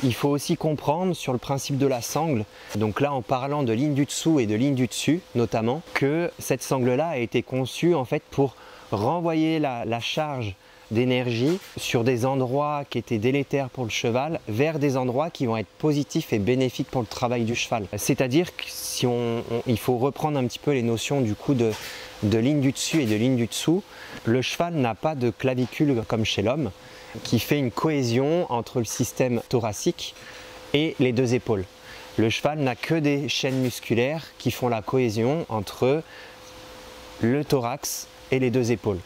il faut aussi comprendre sur le principe de la sangle, donc là en parlant de ligne du dessous et de ligne du dessus notamment, que cette sangle-là a été conçue en fait pour renvoyer la charge d'énergie sur des endroits qui étaient délétères pour le cheval vers des endroits qui vont être positifs et bénéfiques pour le travail du cheval. C'est-à-dire que si il faut reprendre un petit peu les notions du coup de ligne du dessus et de ligne du dessous, le cheval n'a pas de clavicule comme chez l'homme qui fait une cohésion entre le système thoracique et les deux épaules. Le cheval n'a que des chaînes musculaires qui font la cohésion entre le thorax et les deux épaules.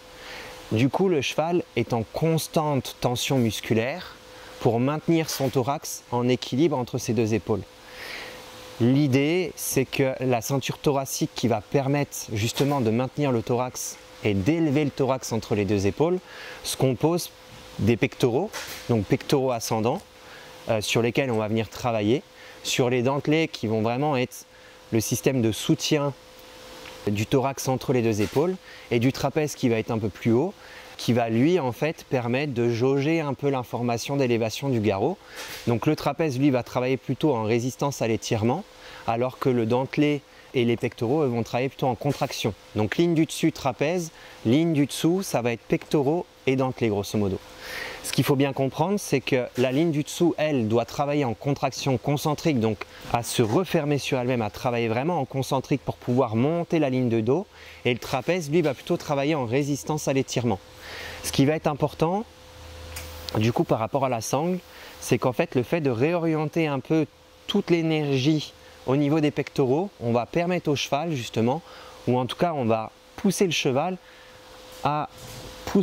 Du coup, le cheval est en constante tension musculaire pour maintenir son thorax en équilibre entre ses deux épaules. L'idée, c'est que la ceinture thoracique qui va permettre justement de maintenir le thorax et d'élever le thorax entre les deux épaules se compose des pectoraux, donc pectoraux ascendants, sur lesquels on va venir travailler, sur les dentelés qui vont vraiment être le système de soutien du thorax entre les deux épaules, et du trapèze qui va être un peu plus haut, qui va lui en fait permettre de jauger un peu l'information d'élévation du garrot. Donc le trapèze lui va travailler plutôt en résistance à l'étirement, alors que le dentelé et les pectoraux vont travailler plutôt en contraction. Donc ligne du dessus trapèze, ligne du dessous ça va être pectoraux et dentelé grosso modo. Ce qu'il faut bien comprendre, c'est que la ligne du dessous, elle, doit travailler en contraction concentrique, donc à se refermer sur elle-même, à travailler vraiment en concentrique pour pouvoir monter la ligne de dos. Et le trapèze, lui, va plutôt travailler en résistance à l'étirement. Ce qui va être important, du coup, par rapport à la sangle, c'est qu'en fait, le fait de réorienter un peu toute l'énergie au niveau des pectoraux, on va permettre au cheval, justement, ou en tout cas, on va pousser le cheval à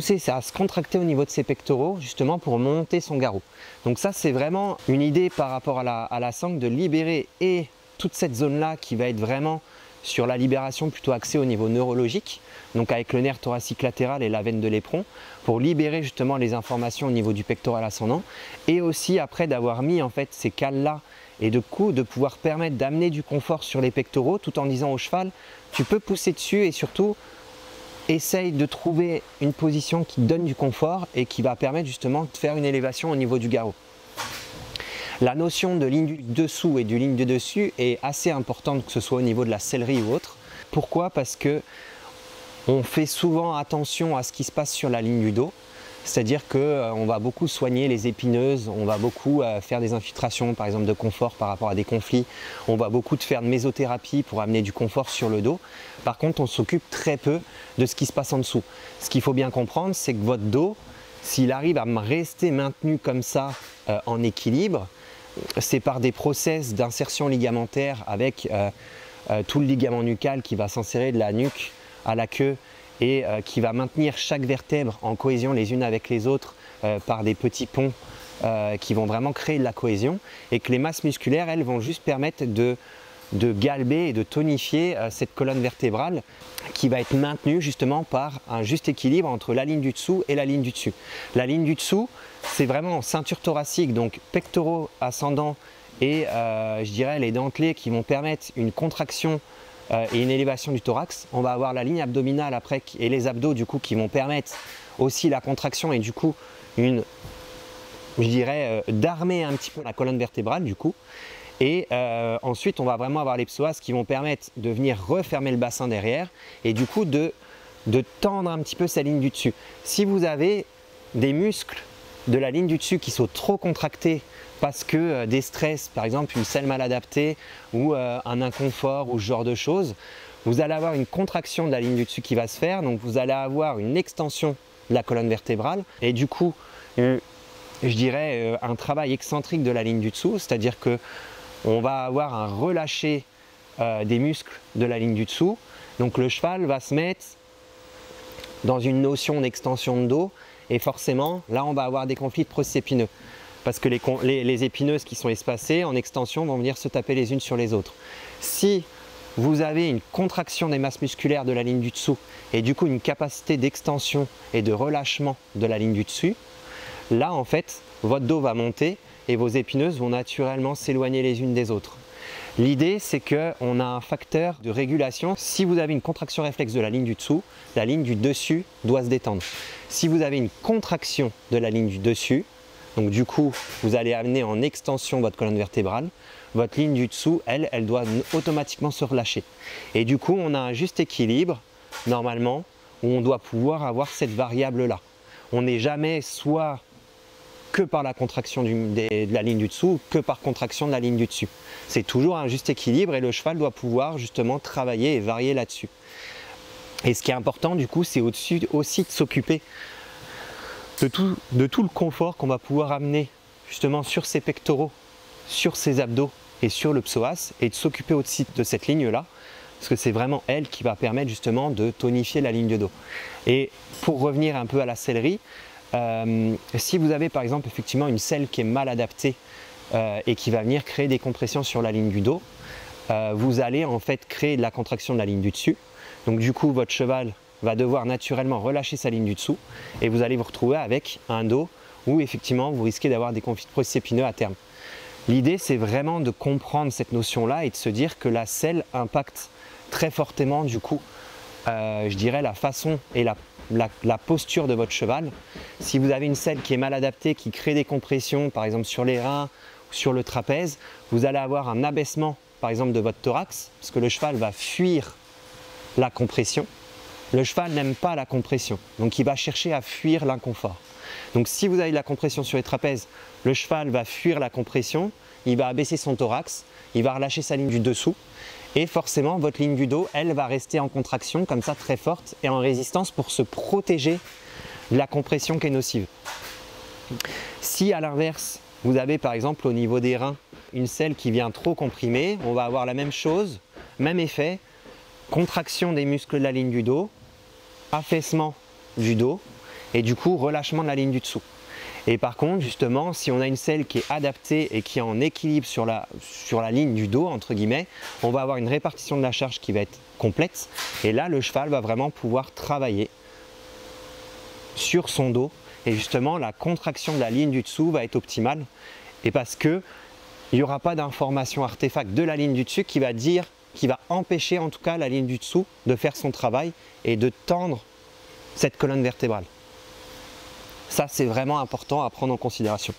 se contracter au niveau de ses pectoraux justement pour monter son garrot. Donc ça c'est vraiment une idée par rapport à la sangle de libérer et toute cette zone là qui va être vraiment sur la libération plutôt axée au niveau neurologique, donc avec le nerf thoracique latéral et la veine de l'éperon, pour libérer justement les informations au niveau du pectoral ascendant, et aussi après d'avoir mis en fait ces cales là et de coup de pouvoir permettre d'amener du confort sur les pectoraux tout en disant au cheval tu peux pousser dessus et surtout essaye de trouver une position qui donne du confort et qui va permettre justement de faire une élévation au niveau du garrot. La notion de ligne du dessous et de ligne du dessus est assez importante, que ce soit au niveau de la sellerie ou autre. Pourquoi? Parce que on fait souvent attention à ce qui se passe sur la ligne du dos. C'est-à-dire qu'on va beaucoup soigner les épineuses, on va beaucoup faire des infiltrations par exemple de confort par rapport à des conflits, on va beaucoup faire de mésothérapie pour amener du confort sur le dos. Par contre, on s'occupe très peu de ce qui se passe en dessous. Ce qu'il faut bien comprendre, c'est que votre dos, s'il arrive à rester maintenu comme ça en équilibre, c'est par des process d'insertion ligamentaire avec tout le ligament nucal qui va s'insérer de la nuque à la queue et qui va maintenir chaque vertèbre en cohésion les unes avec les autres par des petits ponts qui vont vraiment créer de la cohésion, et que les masses musculaires, elles, vont juste permettre de galber et de tonifier cette colonne vertébrale qui va être maintenue justement par un juste équilibre entre la ligne du dessous et la ligne du dessus. La ligne du dessous, c'est vraiment ceinture thoracique, donc pectoraux ascendants et je dirais les dentelés qui vont permettre une contraction et une élévation du thorax. On va avoir la ligne abdominale après et les abdos du coup qui vont permettre aussi la contraction et du coup je dirais d'armer un petit peu la colonne vertébrale du coup. Et ensuite on va vraiment avoir les psoas qui vont permettre de venir refermer le bassin derrière et du coup de tendre un petit peu sa ligne du dessus. Si vous avez des muscles de la ligne du dessus qui sont trop contractés parce que des stress, par exemple une selle mal adaptée ou un inconfort ou ce genre de choses, vous allez avoir une contraction de la ligne du dessus qui va se faire, donc vous allez avoir une extension de la colonne vertébrale et du coup je dirais un travail excentrique de la ligne du dessous, c'est-à-dire que on va avoir un relâché des muscles de la ligne du dessous, donc le cheval va se mettre dans une notion d'extension de dos et forcément là on va avoir des conflits de processus épineux. Parce que les épineuses qui sont espacées en extension vont venir se taper les unes sur les autres. Si vous avez une contraction des masses musculaires de la ligne du dessous et du coup une capacité d'extension et de relâchement de la ligne du dessus, là en fait votre dos va monter et vos épineuses vont naturellement s'éloigner les unes des autres. L'idée c'est qu'on a un facteur de régulation. Si vous avez une contraction réflexe de la ligne du dessous, la ligne du dessus doit se détendre. Si vous avez une contraction de la ligne du dessus, Donc du coup, vous allez amener en extension votre colonne vertébrale. Votre ligne du dessous, elle doit automatiquement se relâcher. Et du coup, on a un juste équilibre, normalement, où on doit pouvoir avoir cette variable-là. On n'est jamais soit que par la contraction de la ligne du dessous, que par contraction de la ligne du dessus. C'est toujours un juste équilibre et le cheval doit pouvoir justement travailler et varier là-dessus. Et ce qui est important du coup, c'est aussi de s'occuper de tout le confort qu'on va pouvoir amener justement sur ses pectoraux, sur ses abdos et sur le psoas, et de s'occuper aussi de cette ligne-là, parce que c'est vraiment elle qui va permettre justement de tonifier la ligne de dos. Et pour revenir un peu à la sellerie, si vous avez par exemple effectivement une selle qui est mal adaptée et qui va venir créer des compressions sur la ligne du dos, vous allez en fait créer de la contraction de la ligne du dessus. Donc du coup votre cheval va devoir naturellement relâcher sa ligne du dessous et vous allez vous retrouver avec un dos où effectivement vous risquez d'avoir des conflits de processus épineux à terme. L'idée c'est vraiment de comprendre cette notion-là et de se dire que la selle impacte très fortement du coup, je dirais la façon et la posture de votre cheval. Si vous avez une selle qui est mal adaptée, qui crée des compressions par exemple sur les reins ou sur le trapèze, vous allez avoir un abaissement par exemple de votre thorax parce que le cheval va fuir la compression. Le cheval n'aime pas la compression, donc il va chercher à fuir l'inconfort. Donc si vous avez de la compression sur les trapèzes, le cheval va fuir la compression, il va abaisser son thorax, il va relâcher sa ligne du dessous et forcément votre ligne du dos, elle va rester en contraction comme ça très forte et en résistance pour se protéger de la compression qui est nocive. Si à l'inverse, vous avez par exemple au niveau des reins une selle qui vient trop comprimée, on va avoir la même chose, même effet, contraction des muscles de la ligne du dos, affaissement du dos et du coup relâchement de la ligne du dessous. Et par contre justement si on a une selle qui est adaptée et qui est en équilibre sur la ligne du dos entre guillemets, on va avoir une répartition de la charge qui va être complète et là le cheval va vraiment pouvoir travailler sur son dos et justement la contraction de la ligne du dessous va être optimale et parce que il n'y aura pas d'information artefact de la ligne du dessus qui va empêcher en tout cas la ligne du dessous de faire son travail et de tendre cette colonne vertébrale. Ça c'est vraiment important à prendre en considération.